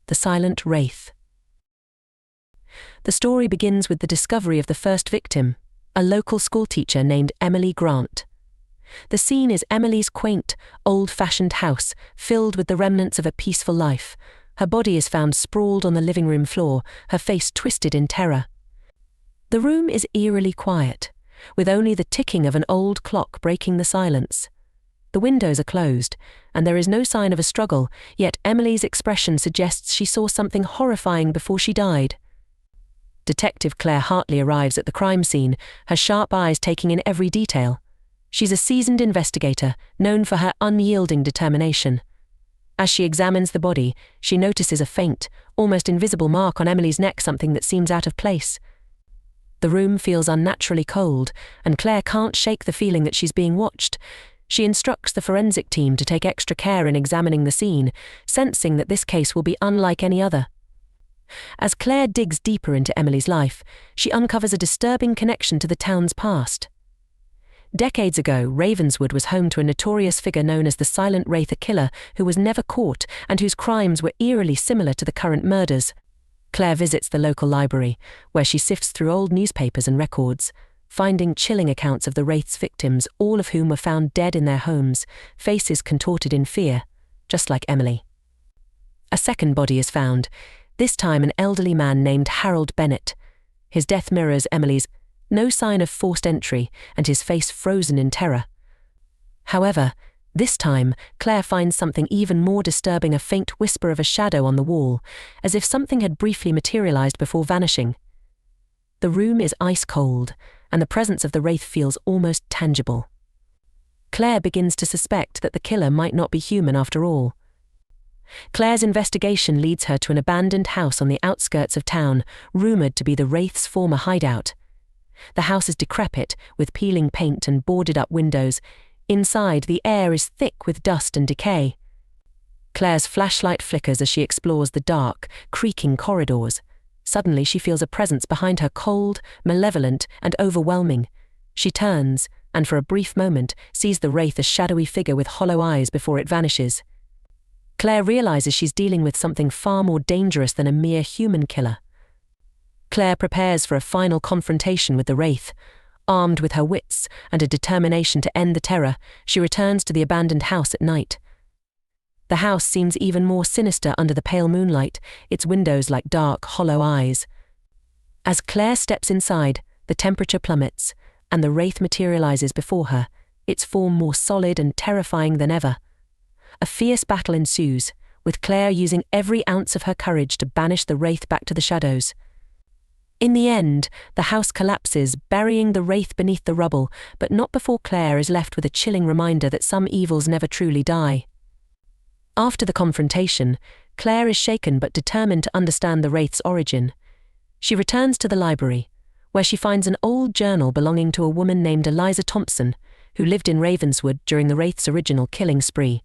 the silent Wraith. The story begins with the discovery of the first victim, a local schoolteacher named Emily Grant. The scene is Emily's quaint, old-fashioned house, filled with the remnants of a peaceful life. Her body is found sprawled on the living room floor, her face twisted in terror. The room is eerily quiet, with only the ticking of an old clock breaking the silence. The windows are closed, and there is no sign of a struggle, yet Emily's expression suggests she saw something horrifying before she died. Detective Claire Hartley arrives at the crime scene, her sharp eyes taking in every detail. She's a seasoned investigator, known for her unyielding determination. As she examines the body, she notices a faint, almost invisible mark on Emily's neck, something that seems out of place. The room feels unnaturally cold, and Claire can't shake the feeling that she's being watched. She instructs the forensic team to take extra care in examining the scene, sensing that this case will be unlike any other. As Claire digs deeper into Emily's life, she uncovers a disturbing connection to the town's past. Decades ago, Ravenswood was home to a notorious figure known as the Silent Wraith, a killer who was never caught and whose crimes were eerily similar to the current murders. Claire visits the local library, where she sifts through old newspapers and records, finding chilling accounts of the Wraith's victims, all of whom were found dead in their homes, faces contorted in fear, just like Emily. A second body is found, this time an elderly man named Harold Bennett. His death mirrors Emily's, no sign of forced entry, and his face frozen in terror. However, this time, Claire finds something even more disturbing, a faint whisper of a shadow on the wall, as if something had briefly materialized before vanishing. The room is ice cold, and the presence of the Wraith feels almost tangible. Claire begins to suspect that the killer might not be human after all. Claire's investigation leads her to an abandoned house on the outskirts of town, rumored to be the Wraith's former hideout. The house is decrepit, with peeling paint and boarded-up windows. Inside, the air is thick with dust and decay. Claire's flashlight flickers as she explores the dark, creaking corridors. Suddenly, she feels a presence behind her, cold, malevolent, and overwhelming. She turns, and for a brief moment, sees the Wraith, a shadowy figure with hollow eyes, before it vanishes. Claire realizes she's dealing with something far more dangerous than a mere human killer. Claire prepares for a final confrontation with the Wraith. Armed with her wits and a determination to end the terror, she returns to the abandoned house at night. The house seems even more sinister under the pale moonlight, its windows like dark, hollow eyes. As Claire steps inside, the temperature plummets, and the Wraith materializes before her, its form more solid and terrifying than ever. A fierce battle ensues, with Claire using every ounce of her courage to banish the Wraith back to the shadows. In the end, the house collapses, burying the Wraith beneath the rubble, but not before Claire is left with a chilling reminder that some evils never truly die. After the confrontation, Claire is shaken but determined to understand the Wraith's origin. She returns to the library, where she finds an old journal belonging to a woman named Eliza Thompson, who lived in Ravenswood during the Wraith's original killing spree.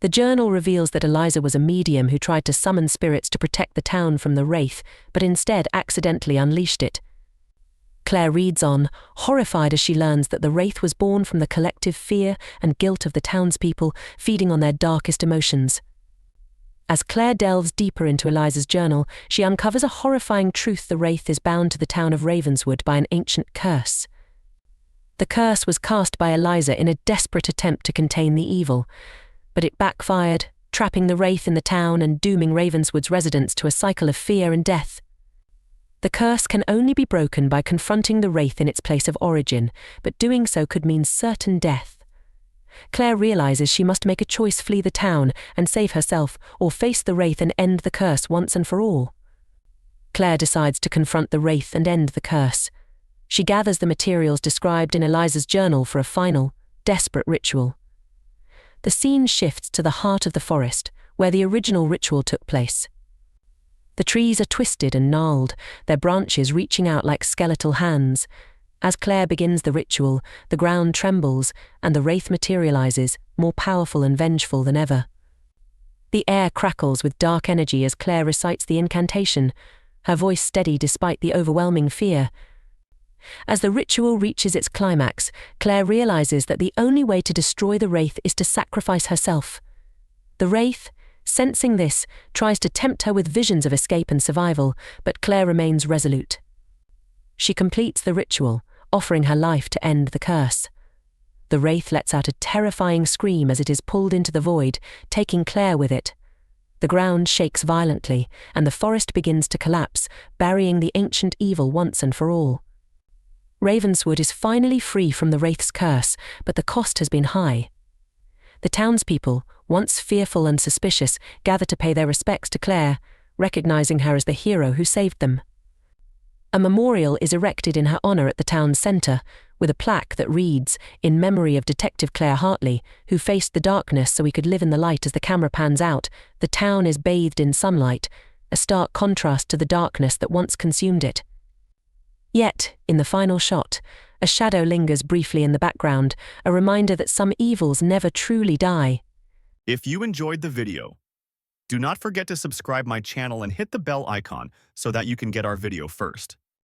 The journal reveals that Eliza was a medium who tried to summon spirits to protect the town from the Wraith, but instead accidentally unleashed it. Claire reads on, horrified as she learns that the Wraith was born from the collective fear and guilt of the townspeople, feeding on their darkest emotions. As Claire delves deeper into Eliza's journal, she uncovers a horrifying truth: the Wraith is bound to the town of Ravenswood by an ancient curse. The curse was cast by Eliza in a desperate attempt to contain the evil, but it backfired, trapping the Wraith in the town and dooming Ravenswood's residents to a cycle of fear and death. The curse can only be broken by confronting the Wraith in its place of origin, but doing so could mean certain death. Claire realizes she must make a choice: flee the town and save herself, or face the Wraith and end the curse once and for all. Claire decides to confront the Wraith and end the curse. She gathers the materials described in Eliza's journal for a final, desperate ritual. The scene shifts to the heart of the forest, where the original ritual took place. The trees are twisted and gnarled, their branches reaching out like skeletal hands. As Claire begins the ritual, the ground trembles, and the Wraith materializes, more powerful and vengeful than ever. The air crackles with dark energy as Claire recites the incantation, her voice steady despite the overwhelming fear. As the ritual reaches its climax, Claire realizes that the only way to destroy the Wraith is to sacrifice herself. The Wraith, sensing this, tries to tempt her with visions of escape and survival, but Claire remains resolute. She completes the ritual, offering her life to end the curse. The Wraith lets out a terrifying scream as it is pulled into the void, taking Claire with it. The ground shakes violently, and the forest begins to collapse, burying the ancient evil once and for all. Ravenswood is finally free from the Wraith's curse, but the cost has been high. The townspeople, once fearful and suspicious, gather to pay their respects to Claire, recognizing her as the hero who saved them. A memorial is erected in her honor at the town's center, with a plaque that reads, "In memory of Detective Claire Hartley, who faced the darkness so he could live in the light." As the camera pans out, the town is bathed in sunlight, a stark contrast to the darkness that once consumed it. Yet, in the final shot, a shadow lingers briefly in the background, a reminder that some evils never truly die. If you enjoyed the video, do not forget to subscribe my channel and hit the bell icon so that you can get our video first.